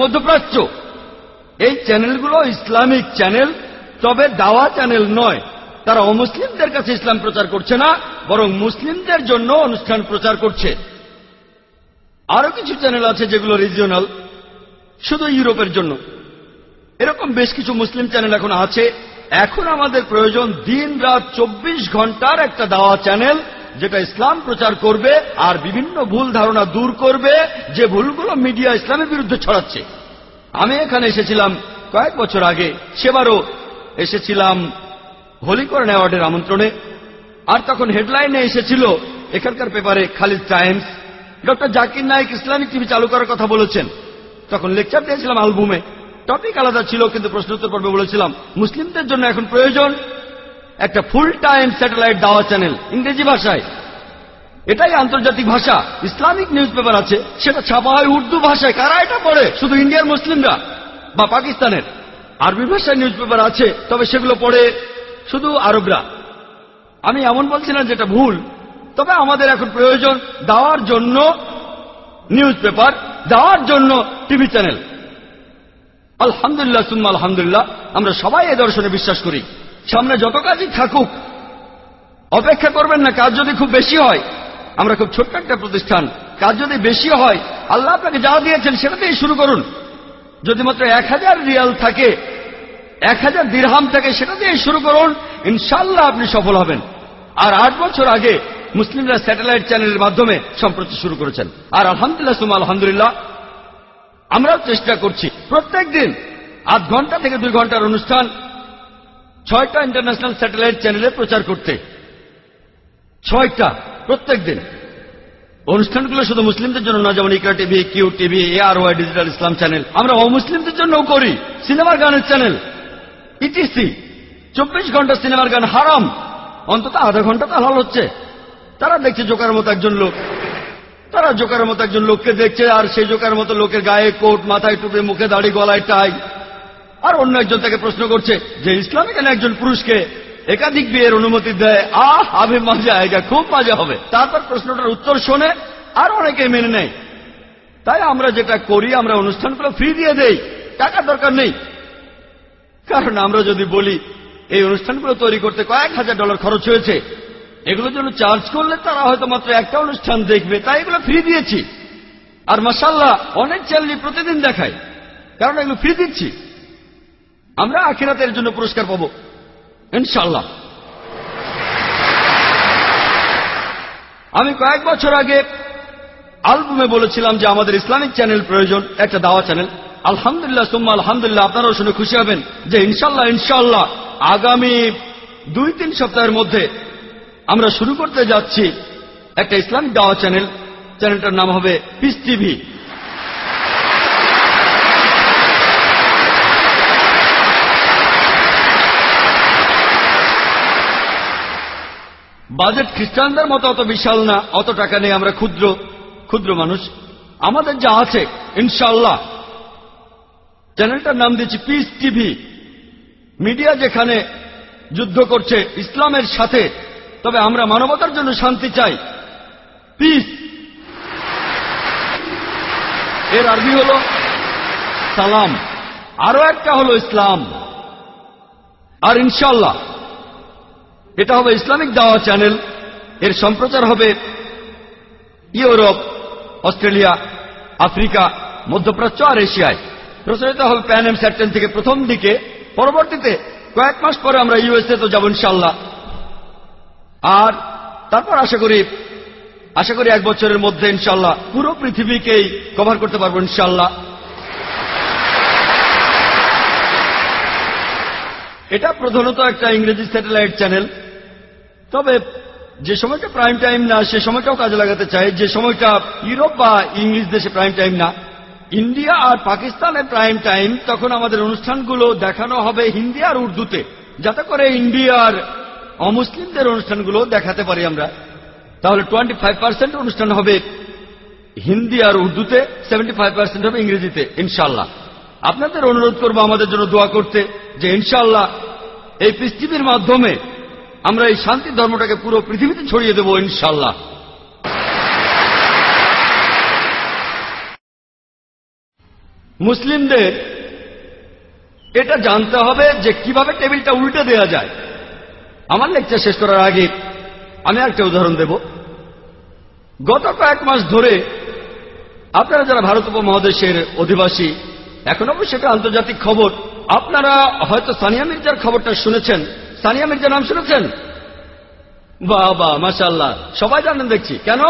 মধ্যপ্রাচ্য। এই চ্যানেলগুলো ইসলামিক চ্যানেল, তবে দাওয়া চ্যানেল নয়। তারা অমুসলিমদের কাছে ইসলাম প্রচার করছে না, বরং মুসলিমদের জন্য অনুষ্ঠান প্রচার করছে। আরো কিছু চ্যানেল আছে যেগুলো রিজিওনাল, শুধু ইউরোপের জন্য। এরকম বেশ কিছু মুসলিম চ্যানেল এখন আছে। এখন আমাদের প্রয়োজন দিন রাত 24 ঘন্টার একটা দাওয়া চ্যানেল, যেটা ইসলাম প্রচার করবে আর বিভিন্ন ভুল ধারণা দূর করবে, যে ভুলগুলো মিডিয়া ইসলামের বিরুদ্ধে ছড়াচ্ছে। আমি এখানে এসেছিলাম কয়েক বছর আগে, সেবারও এসেছিলাম হোলি কোরআন অ্যাওয়ার্ডের আমন্ত্রণে। আর তখন হেডলাইনে এসেছিল এখানকার পেপারে, Khaleej Times, doctor Zakir Naik Islamic TV চালু করার কথা বলেছেন। তখন লেকচার দিয়েছিলাম আলবুমে, টপিক আলাদা ছিল, কিন্তু প্রশ্নোত্তর পর্বে বলেছিলাম মুসলিমদের জন্য এখন প্রয়োজন একটা ফুল টাইম স্যাটেলাইট দাওয়া চ্যানেল ইংরেজি ভাষায়। এটাই আন্তর্জাতিক ভাষা। ইসলামিক নিউজ পেপার আছে, সেটা ছাপা হয় উর্দু ভাষায়। কারা এটা পড়ে? শুধু ইন্ডিয়ার মুসলিমরা বা পাকিস্তানের। আরবি ভাষায় নিউজ পেপার আছে, তবে সেগুলো পড়ে শুধু আরবরা। আমি এমন বলছি না যেটা ভুল, তবে আমাদের এখন প্রয়োজন দাওয়ার জন্য নিউজ পেপার, দাওয়ার জন্য টিভি চ্যানেল। আলহামদুলিল্লাহ সুম্মা আলহামদুলিল্লাহ, আমরা সবাই এ দর্শনে বিশ্বাস করি। সামনে যত কাজই থাকুক, অপেক্ষা করবেন না। কাজ যদি খুব বেশি হয়, আমরা খুব ছোট্ট একটা প্রতিষ্ঠান, কাজ যদি বেশি হয়, আল্লাহ আপনাকে যা দিয়েছেন সেটা দিয়ে শুরু করুন। যদি মাত্র 1000 রিয়াল থাকে, 1000 দিরহাম থাকে, সেটা দিয়ে শুরু করুন। ইনশাআল্লাহ আপনি সফল হবেন। আর 8 বছর আগে মুসলিমরা স্যাটেলাইট চ্যানেলের মাধ্যমে সম্প্রচার শুরু করেছেন। আর আলহামদুলিল্লাহ সুম্মা আলহামদুলিল্লাহ, আমরাও চেষ্টা করছি প্রত্যেক দিন আধ ঘন্টা থেকে 2 ঘন্টার অনুষ্ঠান 6টা ইন্টারন্যাশনাল স্যাটেলাইট চ্যানেলে প্রচার করতে। 6টা প্রত্যেক দিন। অনুষ্ঠানগুলো শুধু মুসলিমদের জন্য না, যেমন Iqra TV, Q TV, ARY digital Islam channel. আমরা অমুসলিমদের জন্যও করি। সিনেমার গানের চ্যানেল ইটিসি, 24 ঘন্টা সিনেমার গান হারাম, অন্তত আধা ঘন্টা তো হালাল হচ্ছে। তারা দেখছে জোকার মতো একজন লোক, তারা জোকার মতো একজন লোককে দেখছে, আর সেই জোকার মতো লোকের গায়ে কোট, মাথায় টুপি, মুখে দাড়ি, গলায় টাই। আর অন্য একজন তাকে প্রশ্ন করছে যে ইসলামে কেন একজন পুরুষকে একাধিক বিয়ের অনুমতি দেয়। আবে মজা আয়েগা, খুব মজা হবে। তারপর প্রশ্নটার উত্তর শোনে আর অনেকে মেনে নেয়। তাই আমরা যেটা করি, আমরা অনুষ্ঠানগুলো ফ্রি দিয়ে দেই, টাকার দরকার নেই। কারণ আমরা যদি বলি এই অনুষ্ঠানগুলো তৈরি করতে কয়েক হাজার ডলার খরচ হয়েছে, এগুলোর জন্য চার্জ করলে তারা হয়তো মাত্র একটা অনুষ্ঠান দেখবে, তাই এগুলো ফ্রি দিয়েছি। আর মাশাআল্লাহ অনেক চ্যানেলই প্রতিদিন দেখায়, কারণ এগুলো ফ্রি দিচ্ছি। আমরা আখিরাতের জন্য পুরস্কার পাবো ইনশাআল্লাহ। আমি কয়েক বছর আগে আলবুমে বলেছিলাম যে আমাদের ইসলামিক চ্যানেল প্রয়োজন, একটা দাওয়া চ্যানেল। আলহামদুলিল্লাহ সুম্মা আলহামদুলিল্লাহ, আপনারাও শুনে খুশি হবেন যে ইনশাআল্লাহ আগামী 2-3 সপ্তাহের মধ্যে আমরা শুরু করতে যাচ্ছি একটা ইসলামিক দাওয়া চ্যানেল। চ্যানেলটার নাম হবে পিস টিভি। বাজেট খ্রিস্টানদের মতো অত বিশাল না, অত টাকা নেই, আমরা ক্ষুদ্র ক্ষুদ্র মানুষ। আমাদের যা আছে ইনশাআল্লাহ, চ্যানেলটার নাম দিয়েছি পিস টিভি। মিডিয়া যেখানে যুদ্ধ করছে ইসলামের সাথে, তবে আমরা মানবতার জন্য শান্তি চাই। পিস এর আরবি হল সালাম, আরো একটা হলো ইসলাম। আর ইনশাআল্লাহ এটা হবে ইসলামিক দাওয়া চ্যানেল। এর সম্প্রচার হবে ইউরোপ, অস্ট্রেলিয়া, আফ্রিকা, মধ্যপ্রাচ্য আর এশিয়ায়। প্রচারিত হবে প্যান এম স্যাট 10 থেকে প্রথম দিকে। পরবর্তীতে কয়েক মাস পরে আমরা ইউএসএ তো যাব ইনশাআল্লাহ। আর তারপর আশা করি 1 বছরের মধ্যে ইনশাআল্লাহ পুরো পৃথিবীকেই কভার করতে পারবো ইনশাআল্লাহ। এটা প্রধানত একটা ইংরেজি স্যাটেলাইট চ্যানেল, তবে যে সময়টা প্রাইম টাইম না সে সময়টাও কাজে লাগাতে চাই। যে সময়টা ইউরোপ বা ইংলিশ দেশে প্রাইম টাইম না, ইন্ডিয়া আর পাকিস্তানের প্রাইম টাইম, তখন আমাদের অনুষ্ঠানগুলো দেখানো হবে হিন্দি আর উর্দুতে, যাতে করে ইন্ডিয়ার অমুসলিমদের অনুষ্ঠানগুলো দেখাতে পারি আমরা। তাহলে 25% অনুষ্ঠান হবে হিন্দি আর উর্দুতে, 75% হবে ইংরেজিতে ইনশাআল্লাহ। আপনাদের অনুরোধ করব আমাদের জন্য দোয়া করতে, যে ইনশাআল্লাহ এই পিস টিভির মাধ্যমে আমরা এই শান্তি ধর্মটাকে পুরো পৃথিবীতে ছড়িয়ে দেব ইনশাআল্লাহ। মুসলিমদের এটা জানতে হবে যে কিভাবে টেবিলটা উল্টে দেওয়া যায়। আমার লেকচার শেষ করার আগে আমি একটা উদাহরণ দেব। গত কয়েক মাস ধরে আপনারা যারা ভারত উপমহাদেশের অধিবাসী, এখন অবশ্য এটা আন্তর্জাতিক খবর, আপনারা হয়তো সানিয়া মির্জার খবরটা শুনেছেন। সানিয়া মির্জা নাম শুনেছেন? বাহ বাহ, মাশাআল্লাহ, সবাই জানেন দেখছি। কেন?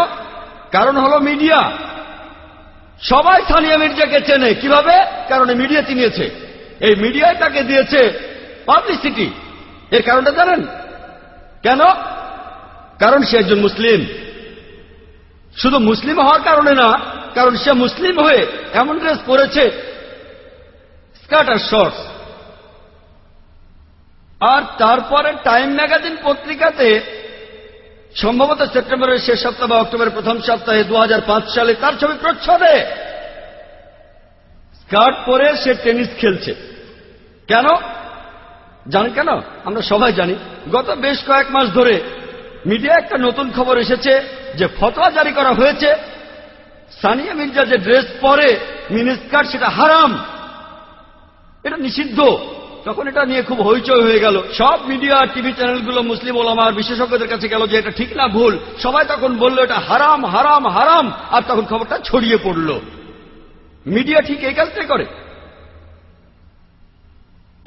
কারণ হলো মিডিয়া। সবাই সানিয়া মির্জাকে চেনে। কিভাবে? কারণ মিডিয়া চিনিয়েছে। এই মিডিয়ায় তাকে দিয়েছে পাবলিসিটি। এর কারণটা জানেন কেন? কারণ সে একজন মুসলিম। শুধু মুসলিম হওয়ার কারণে না, কারণ সে মুসলিম হয়ে এমন ড্রেস পরেছে, স্কার্ট আর শর্টস। আর তারপরে টাইম ম্যাগাজিন পত্রিকাতে সম্ভবত সেপ্টেম্বরের শেষ সপ্তাহ বা অক্টোবরের প্রথম সপ্তাহে 2005 সালে তার ছবি প্রচ্ছদে। স্কার্ট পরে সে টেনিস খেলছে। কেন জানেন? কেন? আমরা সবাই জানি। গত বেশ কয়েক মাস ধরে মিডিয়া একটা নতুন খবর এসেছে যে ফতোয়া জারি করা হয়েছে সানিয়া মির্জা যে ড্রেস পরে মিনি স্কার্ট, সেটা হারাম, এটা নিষিদ্ধ। তখন এটা নিয়ে খুব হইচই হয়ে গেল। সব মিডিয়া, টিভি চ্যানেলগুলো মুসলিম ওলামা আর বিশেষজ্ঞদের কাছে গেল যে এটা ঠিক না ভুল। সবাই তখন বলল এটা হারাম হারাম হারাম। আর তখন খবরটা ছড়িয়ে পড়ল। মিডিয়া ঠিক এই কাজটাই করে,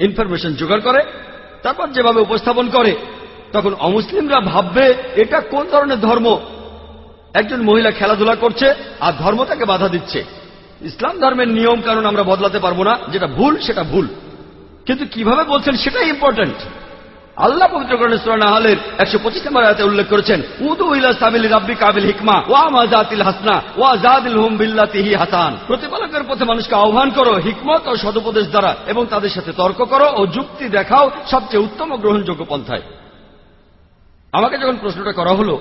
ইনফরমেশন জোগাড় করে, তারপর যেভাবে উপস্থাপন করে তখন অমুসলিমরা ভাববে এটা কোন ধরনের ধর্ম। একজন মহিলা খেলাধুলা করছে আর ধর্ম তাকে বাধা দিচ্ছে। ইসলাম ধর্মের নিয়ম কারণ আমরা বদলাতে পারবো না, যেটা ভুল সেটা ভুল, কিন্তু কিভাবে বলছেন সেটাই ইম্পর্টেন্ট। আল্লাহ পবিত্র কোরআনে সূরা নাহলের 125 নম্বর আয়াতে উল্লেখ করেছেন, উদু ইলা সাবিলি রাব্বিকা বিল হিকমা ওয়া মাযাতিল হাসনা ওয়া জাদিলহুম বিল্লাতি হি হাসান। প্রতিপালকের পথে মানুষকে আহ্বান করো হিকমত ও সদুপদেশ দ্বারা, এবং তাদের সাথে তর্ক করো ও যুক্তি দেখাও সবচেয়ে উত্তম ও গ্রহণযোগ্য পন্থায়। আমাকে যখন প্রশ্নটা করা হলো,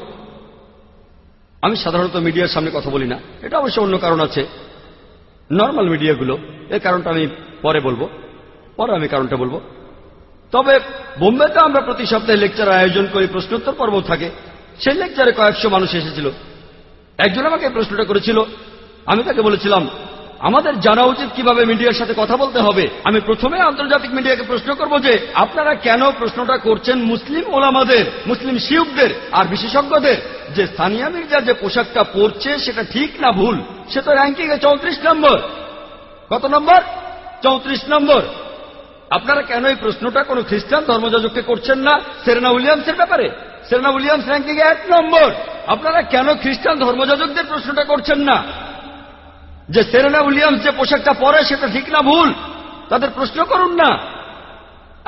আমি সাধারণত মিডিয়ার সামনে কথা বলি না। এটা অবশ্য অন্য কারণ আছে, নর্মাল মিডিয়াগুলো। এর কারণটা আমি পরে বলবো, আমি কারণটা বলবো। তবে বোম্বেতে আমরা প্রতি সপ্তাহে লেকচার আয়োজন করি, প্রশ্নোত্তর পর্ব থাকে। সেই লেকচারে কয়েকশো মানুষ এসেছিল। একজন আমাকে প্রশ্নটা করেছিল, আমি তাকে বলেছিলাম আমাদের জানা উচিত কিভাবে মিডিয়ার সাথে কথা বলতে হবে। আমি প্রথমে আন্তর্জাতিক মিডিয়াকে প্রশ্ন করব যে আপনারা কেন প্রশ্নটা করছেন মুসলিম ওলামাদের, মুসলিম শিয়ুখদের আর বিশেষজ্ঞদের যে সানিয়া মির্জা যে পোশাকটা পরছে সেটা ঠিক না ভুল। সে তো র্যাঙ্কিং এ 34 নম্বর। কত নম্বর? 34 নম্বর। আপনারা কেন এই প্রশ্নটা কোন খ্রিস্টান ধর্মযাজককে করছেন না সেরেনা উইলিয়ামসের ব্যাপারে? সেরেনা উইলিয়ামস র্যাঙ্কিং এ 1 নম্বর। আপনারা কেন খ্রিস্টান ধর্মযাজকদের প্রশ্নটা করছেন না যে সেরেনা উইলিয়ামস যে পোশাকটা পরে সেটা ঠিক না ভুল? তাদের প্রশ্ন করুন না।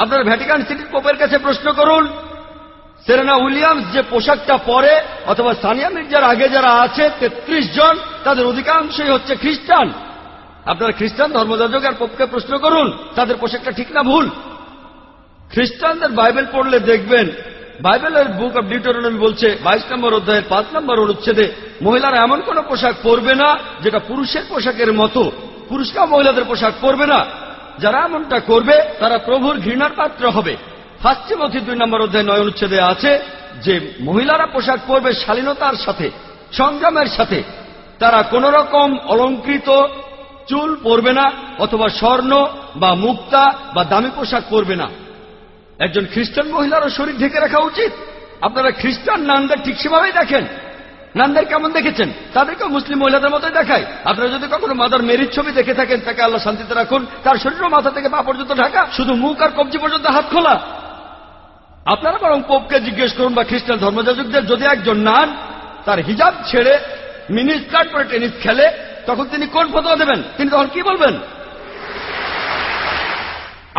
আপনারা ভ্যাটিকান সিটির পোপের কাছে প্রশ্ন করুন, সেরেনা উইলিয়ামস যে পোশাকটা পরে, অথবা সানিয়া মির্জার আগে যারা আছে 33 জন, তাদের অধিকাংশই হচ্ছে খ্রিস্টান। আপনারা খ্রিস্টান ধর্মযাজক আর পোপকে প্রশ্ন করুন তাদের পোশাকটা ঠিক না ভুল। খ্রিস্টানদের বাইবেল পড়লে দেখবেন বাইবেলের বুক অব ডিউটেরোনমি বলছে 22 নম্বর অধ্যায়ের 5 নম্বর অনুচ্ছেদে মহিলারা এমন কোন পোশাক পরবে না যেটা পুরুষের পোশাকের মতো, পুরুষরাও মহিলাদের পোশাক পরবে না। যারা এমনটা করবে তারা প্রভুর ঘৃণার পাত্র হবে। 1 তিমথি 2 নম্বর অধ্যায় 9 অনুচ্ছেদে আছে যে মহিলারা পোশাক পরবে শালীনতার সাথে, সংযমের সাথে। তারা কোন রকম অলংকৃত চুল পরবে না, অথবা স্বর্ণ বা মুক্তা বা দামি পোশাক পরবে না। একজন খ্রিস্টান মহিলারও শরীর ঢেকে রাখা উচিত। আপনারা খ্রিস্টান নানদের ঠিক সেভাবেই দেখেন। নানদের কেমন দেখেছেন? তাদেরকেও মুসলিম মহিলাদের মতোই দেখায়। আপনারা যদি কখনো মাদার মেরির ছবি দেখে থাকেন, তাকে আল্লাহ শান্তিতে রাখুন, তার শরীরও মাথা থেকে পা পর্যন্ত ঢাকা, শুধু মুখ আর কবজি পর্যন্ত হাত খোলা। আপনারা বরং পোপকে জিজ্ঞেস করুন বা খ্রিস্টান ধর্মযাজকদের, যদি একজন নান তার হিজাব ছেড়ে মিনি স্কার্ট পরে টেনিস খেলে, তখন তিনি কোন ফতোয়া দেবেন? তিনি তখন কি বলবেন?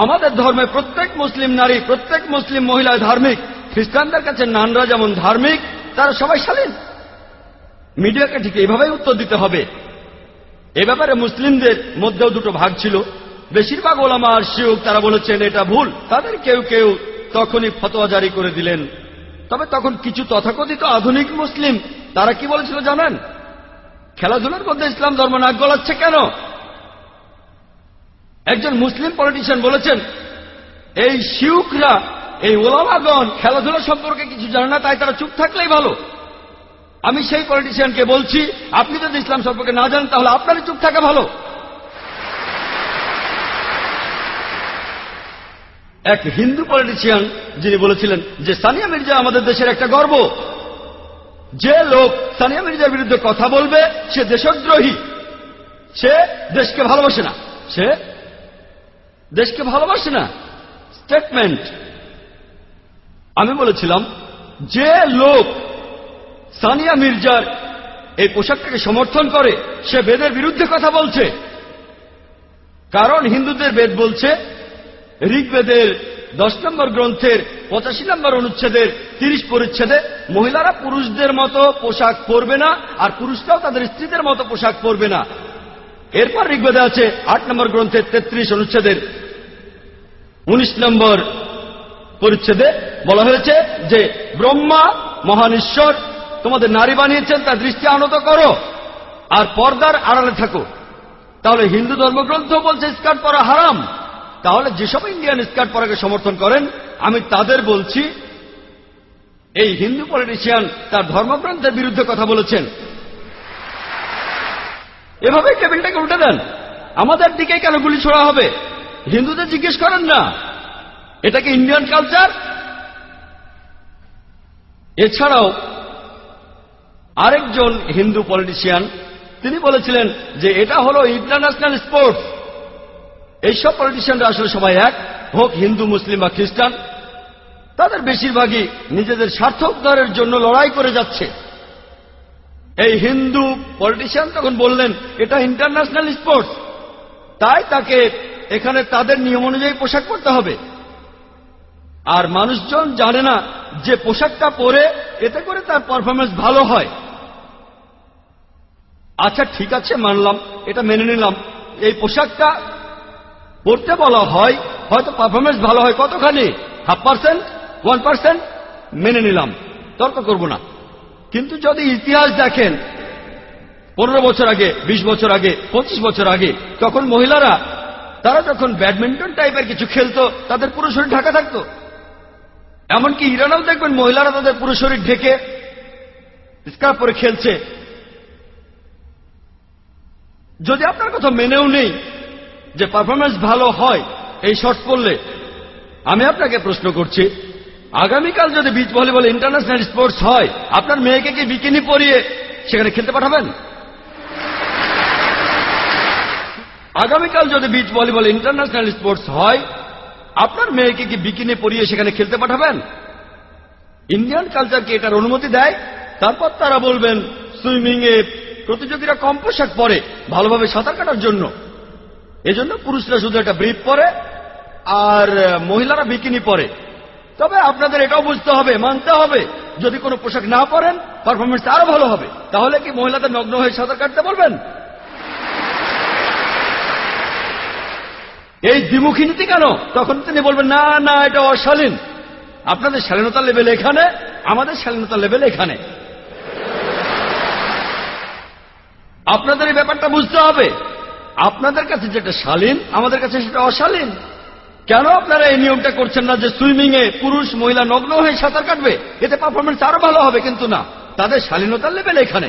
আমাদের ধর্মে প্রত্যেক মুসলিম নারী, প্রত্যেক মুসলিম মহিলা ধার্মিক। খ্রিস্টানদের কাছে নানরা যেমন ধার্মিক, তারা সবাই শালীন। মিডিয়াকে ঠিক এইভাবেই উত্তর দিতে হবে। এ ব্যাপারে মুসলিমদের মধ্যেও দুটো ভাগ ছিল। বেশিরভাগ ওলামা আর শিয়ুখ তারা বলেছেন এটা ভুল। তাদের কেউ কেউ তখনই ফতোয়া জারি করে দিলেন। তবে তখন কিছু তথাকথিত আধুনিক মুসলিম তারা কি বলেছিল জানেন? খেলাধুলার মধ্যে ইসলাম ধর্ম নাক গলাচ্ছে কেন? একজন মুসলিম পলিটিশিয়ান বলেছেন এই শিয়ুখরা, এই ওলামাগণ খেলাধুলা সম্পর্কে কিছু জানে না, তাই তারা চুপ থাকলেই ভালো। আমি সেই পলিটিশিয়ানকে বলছি, আপনি যদি ইসলাম সম্পর্কে না জানেন তাহলে আপনারই চুপ থাকা ভালো। এক হিন্দু পলিটিশিয়ান যিনি বলেছিলেন যে সানিয়া মির্জা আমাদের দেশের একটা গর্ব। যে লোক সানিয়া মির্জার বিরুদ্ধে কথা বলবে সে দেশদ্রোহী, সে দেশকে ভালোবাসে না, সে দেশকে ভালোবাসে না। স্টেটমেন্ট। আমি বলেছিলাম যে লোক সানিয়া মির্জার এই পোশাকটাকে সমর্থন করে সে বেদের বিরুদ্ধে কথা বলছে। কারণ হিন্দুদের বেদ বলছে, ঋগ্বেদের 10 নম্বর গ্রন্থের 85 নম্বর অনুচ্ছেদের 30 পরিচ্ছেদে মহিলারা পুরুষদের মতো পোশাক পরবে না, আর পুরুষরাও তাদের স্ত্রীদের মতো পোশাক পরবে না। এরপর ঋগ্বেদে আছে 8 নম্বর গ্রন্থের 33 অনুচ্ছেদের 19 নম্বর পরিচ্ছেদে বলা হয়েছে যে ব্রহ্মা মহান ঈশ্বর তোমাদের নারী বানিয়েছেন, তার দৃষ্টি আনত করো আর পর্দার আড়ালে থাকো। তাহলে হিন্দু ধর্মগ্রন্থ বলছে স্কার্ট পরা হারাম। তাহলে যেসব ইন্ডিয়ান স্কার্ট পরাকে সমর্থন করেন, আমি তাদের বলছি এই হিন্দু পলিটিশিয়ান তার ধর্মগ্রন্থের বিরুদ্ধে কথা বলেছেন। এভাবে টেবিলটাকে উল্টে দেন। আমাদের দিকে কেন গুলি ছোড়া হবে? হিন্দুদের জিজ্ঞেস করেন না এটা কি ইন্ডিয়ান কালচার। এছাড়াও আরেকজন হিন্দু পলিটিশিয়ান তিনি বলেছিলেন যে এটা হলো ইন্টারন্যাশনাল স্পোর্টস। এইসব পলিটিশিয়ানরা আসলে সবাই এক, হোক হিন্দু, মুসলিম বা খ্রিস্টান, তাদের বেশিরভাগই নিজেদের স্বার্থ উদ্ধারের জন্য লড়াই করে যাচ্ছে। এই হিন্দু পলিটিশিয়ান তখন বললেন এটা ইন্টারন্যাশনাল স্পোর্টস, তাই তাকে এখানে তাদের নিয়ম অনুযায়ী পোশাক পরতে হবে। আর মানুষজন জানে না যে পোশাকটা পরে এতে করে তার পারফরমেন্স ভালো হয়। আচ্ছা ঠিক আছে, মানলাম, এটা মেনে নিলাম। এই পোশাকটা পড়তে বলা হয়, হয়তো পারফরমেন্স ভালো হয় কতখানি, 0.5%, 1%, মেনে নিলাম, তর্ক করব না। কিন্তু যদি ইতিহাস দেখেন 15 বছর আগে, 20 বছর আগে, 25 বছর আগে, তখন মহিলারা তারা যখন ব্যাডমিন্টন টাইপের কিছু খেলতো তাদের পুরো শরীর ঢাকা থাকতো। এমনকি ইরানেও দেখবেন মহিলারা তাদের পুরো শরীর ঢেকে স্কার্ফ পরে খেলছে। যদি আপনার কথা মেনেও নেই যে পারফরমেন্স ভালো হয় এই শর্টস পরলে, আমি আপনাকে প্রশ্ন করছি, আগামীকাল যদি বিচ ভলিবল ইন্টারন্যাশনাল স্পোর্টস হয়, আপনার মেয়েকে কি বিকিনি পরিয়ে সেখানে খেলতে পাঠাবেন? আগামীকাল যদি বিচ ভলিবল ইন্টারন্যাশনাল স্পোর্টস হয়, আপনার মেয়েকে কি বিকিনি পরিয়ে সেখানে খেলতে পাঠাবেন? ইন্ডিয়ান কালচার কি এটার অনুমতি দেয়? তারপর তারা বলবেন সুইমিং এ প্রতিযোগীরা কম পোশাক পরে ভালোভাবে সাঁতার কাটার জন্য, এজন্য পুরুষরা শুধু একটা ব্রিফ পরে আর মহিলারা বিকিনি পরে। তবে আপনাদের এটাও বুঝতে হবে, মানতে হবে, যদি কোনো পোশাক না পরেন পারফরমেন্স আরো ভালো হবে। তাহলে কি মহিলাদের নগ্ন হয়ে সাঁতার কাটতে বলবেন? এই দ্বিমুখী নীতি কেন? তখন তিনি বলবেন না না, এটা অশালীন। আপনাদের শালীনতার লেভেল এখানে, আমাদের শালীনতার লেভেল এখানে। আপনাদের এই ব্যাপারটা বুঝতে হবে। আপনাদের কাছে যেটা শালীন, আমাদের কাছে সেটা অশালীন। কেন আপনারা এই নিয়মটা করছেন না যে সুইমিং এ পুরুষ মহিলা নগ্ন হয়ে সাঁতার কাটবে, এতে পারফরমেন্স আরো ভালো হবে? কিন্তু না, তাদের শালীনতার লেভেল এখানে।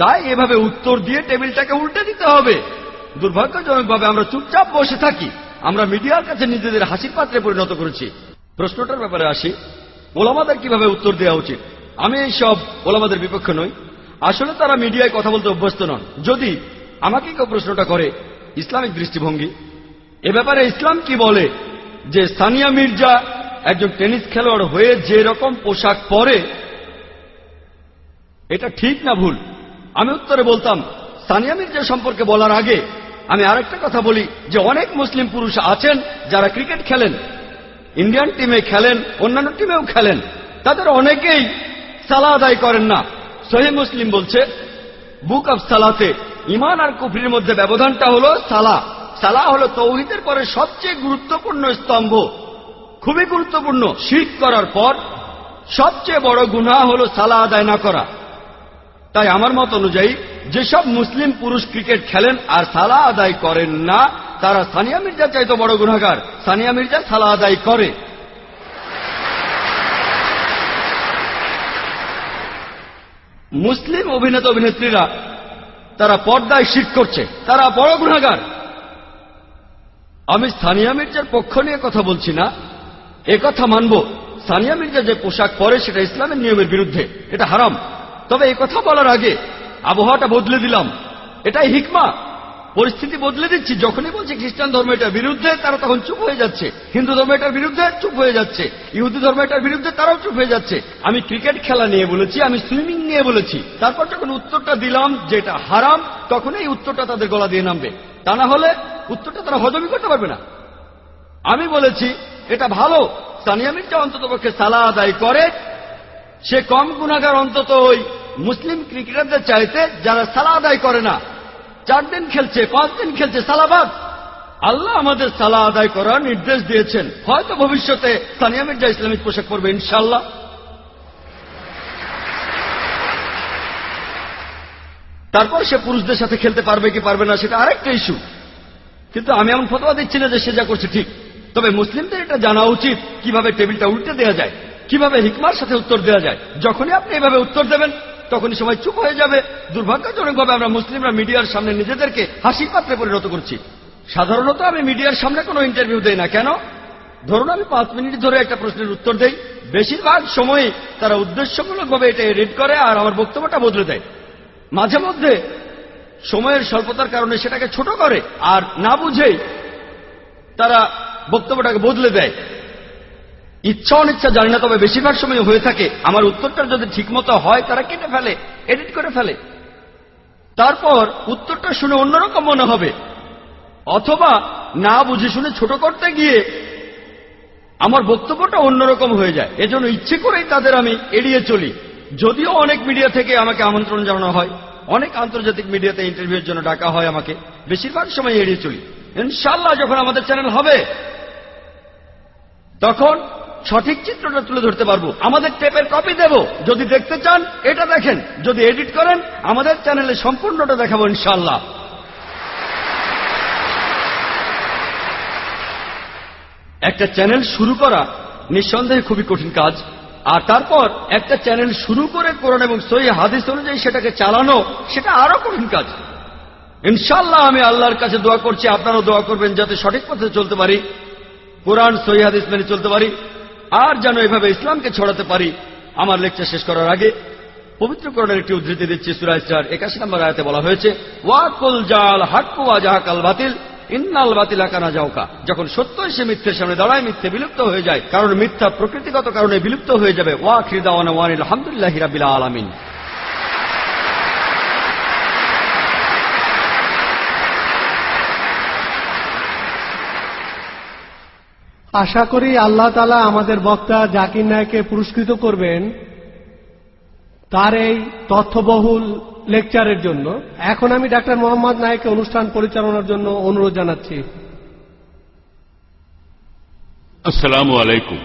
তাই এভাবে উত্তর দিয়ে টেবিলটাকে উল্টে দিতে হবে। দুর্ভাগ্যজনকভাবে আমরা চুপচাপ বসে থাকি। আমরা মিডিয়ার কাছে নিজেদের হাসির পাত্রে পরিণত করেছি। প্রশ্নটার ব্যাপারে আসি, ওলামাদের কিভাবে উত্তর দেওয়া উচিত। আমি এই সব ওলামাদের বিপক্ষে নই। আসলে তারা মিডিয়ায় কথা বলতে অভ্যস্ত নন। যদি আমাকে কেউ প্রশ্নটা করে ইসলামিক দৃষ্টিভঙ্গি এ ব্যাপারে ইসলাম কি বলে যে সানিয়া মির্জা একজন টেনিস খেলোয়াড় হয়ে যে রকম পোশাক পরে এটা ঠিক না ভুল, আমি উত্তরে বলতাম সানিয়া মির্জা সম্পর্কে বলার আগে আমি আরেকটা কথা বলি যে অনেক মুসলিম পুরুষ আছেন যারা ক্রিকেট খেলেন, ইন্ডিয়ান টিমে খেলেন, অন্যান্য টিমেও খেলেন। তাদের অনেকেই সালাহ আদায় করেন না। সহিহ মুসলিম বলছে, বুক অব সালাতে ঈমান আর কুফরির মধ্যে ব্যবধানটা হলো সালাহ। সালাহ হলো তাওহীদের পরে সবচেয়ে গুরুত্বপূর্ণ স্তম্ভ, খুবই গুরুত্বপূর্ণ। শিরক করার পর সবচেয়ে বড় গুনাহ হলো সালাহ আদায় না করা। তাই আমার মত অনুযায়ী যেসব মুসলিম পুরুষ ক্রিকেট খেলেন আর সালাহ আদায় করেন না, তারা সানিয়া মির্জার চাইতে বড় গুনাহগার। সানিয়া মির্জা সালাহ আদায় করে। মুসলিম অভিনেতা অভিনেত্রীরা তারা পর্দায় শিরক করছে, তারা বড় গুনাহগার। আমি সানিয়া মির্জার পক্ষ নিয়ে কথা বলছি না, কথা মানব সানিয়া মির্জা যে পোশাক পরে সেটা ইসলামের নিয়মের বিরুদ্ধে, এটা হারাম। তবে এই কথা বলার আগে আবহাওয়াটা বদলে দিলাম, এটাই হিকমা। পরিস্থিতি বদলে দিচ্ছি। যখনই বলছি খ্রিস্টান ধর্ম এটার বিরুদ্ধে, তারা তখন চুপ হয়ে যাচ্ছে। হিন্দু ধর্ম এটার বিরুদ্ধে, চুপ হয়ে যাচ্ছে। ইহুদি ধর্ম এটার বিরুদ্ধে, তারাও চুপ হয়ে যাচ্ছে। আমি ক্রিকেট খেলা নিয়ে বলেছি, আমি সুইমিং নিয়ে বলেছি। তারপর যখন উত্তরটা দিলাম যে এটা হারাম, তখন এই উত্তরটা তাদের গলা দিয়ে নামবে। তা না হলে উত্তরটা তারা হজমই করতে পারবে না। আমি বলেছি এটা ভালো, সানিয়া মির্জা অন্ততপক্ষে সালাহ আদায় করে, সে কম গুনাহগার অন্তত ওই মুসলিম ক্রিকেটারদের চাইতে যারা সালাহ আদায় করে না। 4 দিন খেলছে, 5 দিন খেলছে, সালাবাদ। আল্লাহ আমাদের সালাহ আদায় করার নির্দেশ দিয়েছেন। হয়তো ভবিষ্যতে সানিয়া মির্জা ইসলামিক পোশাক পরবে ইনশাআল্লাহ। তারপর সে পুরুষদের সাথে খেলতে পারবে কি পারবে না সেটা আরেকটা ইস্যু। কিন্তু আমি এমন ফতোয়া দিচ্ছি না যে সে যা করছে ঠিক। তবে মুসলিমদের এটা জানা উচিত কিভাবে টেবিলটা উল্টে দেওয়া যায়, কিভাবে হিকমার সাথে উত্তর দেওয়া যায়। যখনই আপনি এভাবে উত্তর দেবেন তখনই সবাই চুপ হয়ে যাবে। দুর্ভাগ্যজনকভাবে আমরা মুসলিমরা মিডিয়ার সামনে নিজেদেরকে হাসির পাত্রে পরিণত করছি। সাধারণত আমি মিডিয়ার সামনে কোনো ইন্টারভিউ দেই না। কেন? ধরুন আমি 5 মিনিট ধরে একটা প্রশ্নের উত্তর দেই, বেশিরভাগ সময়ই তারা উদ্দেশ্যমূলকভাবে এটা এডিট করে আর আমার বক্তব্যটা বদলে দেয়। মাঝে মধ্যে সময়ের স্বল্পতার কারণে সেটাকে ছোট করে, আর না বুঝেই তারা বক্তব্যটাকে বদলে দেয়। ইচ্ছা অনিচ্ছা জানি না, তবে বেশিরভাগ সময় হয়ে থাকে। আমার উত্তরটা যদি ঠিকমতো হয় তারা কেটে ফেলে, এডিট করে ফেলে। তারপর উত্তরটা শুনে অন্যরকম মনে হবে, অথবা না বুঝে শুনে ছোট করতে গিয়ে আমার বক্তব্যটা অন্যরকম হয়ে যায়। এজন্য ইচ্ছে করেই তাদের আমি এড়িয়ে চলি। যদিও অনেক মিডিয়া থেকে আমাকে আমন্ত্রণ জানানো হয়, অনেক আন্তর্জাতিক মিডিয়াতে ইন্টারভিউর জন্য ডাকা হয়, আমাকে বেশিরভাগ সময় এড়িয়ে চলি। ইনশাআল্লাহ যখন আমাদের চ্যানেল হবে তখন সঠিক চিত্রটা তুলে ধরতে পারবো। আমাদের টেপের কপি দেব, যদি দেখতে চান এটা দেখেন, যদি এডিট করেন আমাদের চ্যানেলে সম্পূর্ণটা দেখাবো ইনশাআল্লাহ। একটা চ্যানেল শুরু করা নিঃসন্দেহে খুবই কঠিন কাজ, আর তারপর একটা চ্যানেল শুরু করে কোরআন এবং সহিহ হাদিস অনুযায়ী সেটাকে চালানো, সেটা আরো কঠিন কাজ। ইনশাআল্লাহ আমি আল্লাহর কাছে দোয়া করছি, আপনারাও দোয়া করবেন যাতে সঠিক পথে চলতে পারি, কোরআন সহিহ হাদিস মেনে চলতে পারি, আর যেন এভাবে ইসলামকে ছড়াতে পারি। আমার লেকচার শেষ করার আগে পবিত্র কোরআনের একটি উদ্ধৃতি দিচ্ছি। সূরা ইসরার 81 নম্বর আয়াতে বলা হয়েছে, ওয়াকুল জাল হাক্কু ওয়া জাহাকাল বাতিল ইন্নাল বাতিলা কানা জাউকা। যখন সত্য এসে মিথ্যের সামনে দাঁড়ায়, মিথ্যে বিলুপ্ত হয়ে যায়, কারণ মিথ্যা প্রকৃতিগত কারণে বিলুপ্ত হয়ে যাবে। ওয়াখির দাওয়ানা ওয়ানিল হামদুলিল্লাহি রাব্বিল আলামিন। আশা করি আল্লাহ তাআলা আমাদের বক্তা জাকির নায়েককে পুরস্কৃত করবেন তার এই তথ্যবহুল লেকচারের জন্য। এখন আমি ডাক্তার মোহাম্মদ নায়েককে অনুষ্ঠান পরিচালনার জন্য অনুরোধ জানাচ্ছি। আসসালামু আলাইকুম।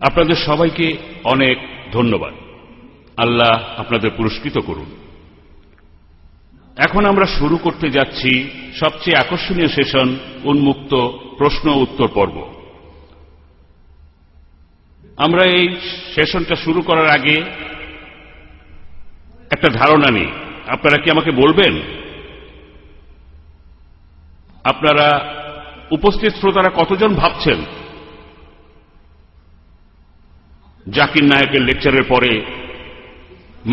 আপনাদের সবাইকে অনেক ধন্যবাদ। আল্লাহ আপনাদের পুরস্কৃত করুন। এখন আমরা শুরু করতে যাচ্ছি সবচেয়ে আকর্ষণীয় সেশন, উন্মুক্ত প্রশ্ন উত্তর পর্ব। আমরা এই সেশনটা শুরু করার আগে একটা ধারণা নিই। আপনারা কি আমাকে বলবেন, আপনারা উপস্থিত শ্রোতারা কতজন ভাবছেন জাকির নায়েকের লেকচারের পরে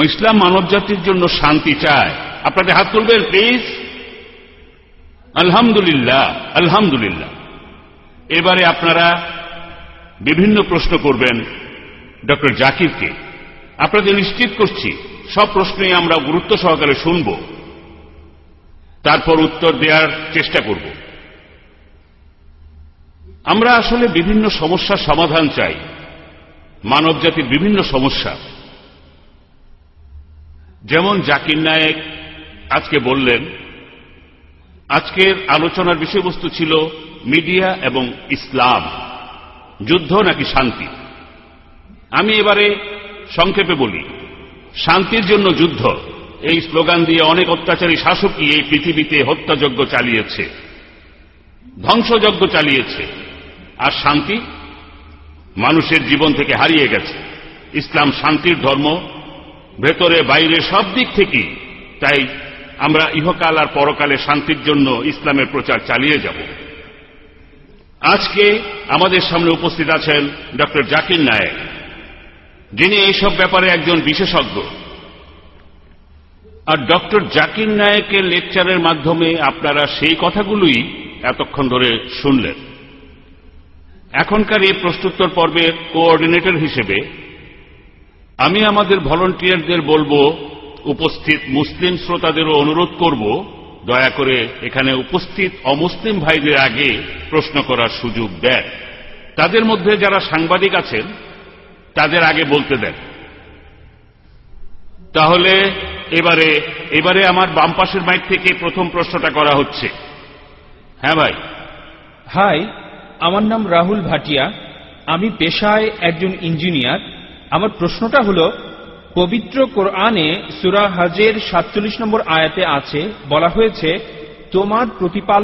ইসলাম মানবজাতির জন্য শান্তি চায়? আপনাদের হাত তুলবেন প্লিজ। আলহামদুলিল্লাহ, আলহামদুলিল্লাহ। এবারে আপনারা বিভিন্ন প্রশ্ন করবেন ডক্টর জাকিরকে। আপনাদের নিশ্চিত করছি সব প্রশ্নই আমরা গুরুত্ব সহকারে শুনব, তারপর উত্তর দেওয়ার চেষ্টা করব। আমরা আসলে বিভিন্ন সমস্যার সমাধান চাই, মানবজাতির বিভিন্ন সমস্যা। যেমন জাকির নায়েক আজকে বললেন, আজকের আলোচনার বিষয়বস্তু ছিল মিডিয়া এবং ইসলাম, যুদ্ধ নাকি শান্তি। আমি এবারে সংক্ষেপে বলি, শান্তির জন্য যুদ্ধ, এই স্লোগান দিয়ে অনেক অত্যাচারী শাসকই এই পৃথিবীতে হত্যাযজ্ঞ চালিয়েছে, ধ্বংসযজ্ঞ চালিয়েছে, আর শান্তি মানুষের জীবন থেকে হারিয়ে গেছে। ইসলাম শান্তির ধর্ম, ভেতরে বাইরে সব দিক থেকেই। তাই আমরা ইহকাল আর পরকালে শান্তির জন্য ইসলামের প্রচার চালিয়ে যাব। আজকে আমাদের সামনে উপস্থিত আছেন ডক্টর জাকির নায়েক, যিনি এইসব ব্যাপারে একজন বিশেষজ্ঞ। আর ডক্টর জাকির নায়েকের লেকচারের মাধ্যমে আপনারা সেই কথাগুলোই এতক্ষণ ধরে শুনলেন। এখনকার এই প্রশ্নোত্তর পর্বের কোঅর্ডিনেটর হিসেবে আমি আমাদের ভলান্টিয়ারদের বলবো, উপস্থিত মুসলিম শ্রোতাদেরও অনুরোধ করব, দয়া করে এখানে উপস্থিত অমুসলিম ভাইদের আগে প্রশ্ন করার সুযোগ দেন। তাদের মধ্যে যারা সাংবাদিক আছেন তাদের আগে বলতে দেন। তাহলে এবারে আমার বাম পাশের মাইক থেকে প্রথম প্রশ্নটা করা হচ্ছে। হ্যাঁ ভাই। হাই, আমার নাম রাহুল ভাটিয়া। আমি পেশায় একজন ইঞ্জিনিয়ার। আমার প্রশ্নটা হলো, পবিত্র কোরআনে সূরা হজের ৪৭ নম্বর আয়াতে আছে, বলা হয়েছে তোমার প্রতিপালক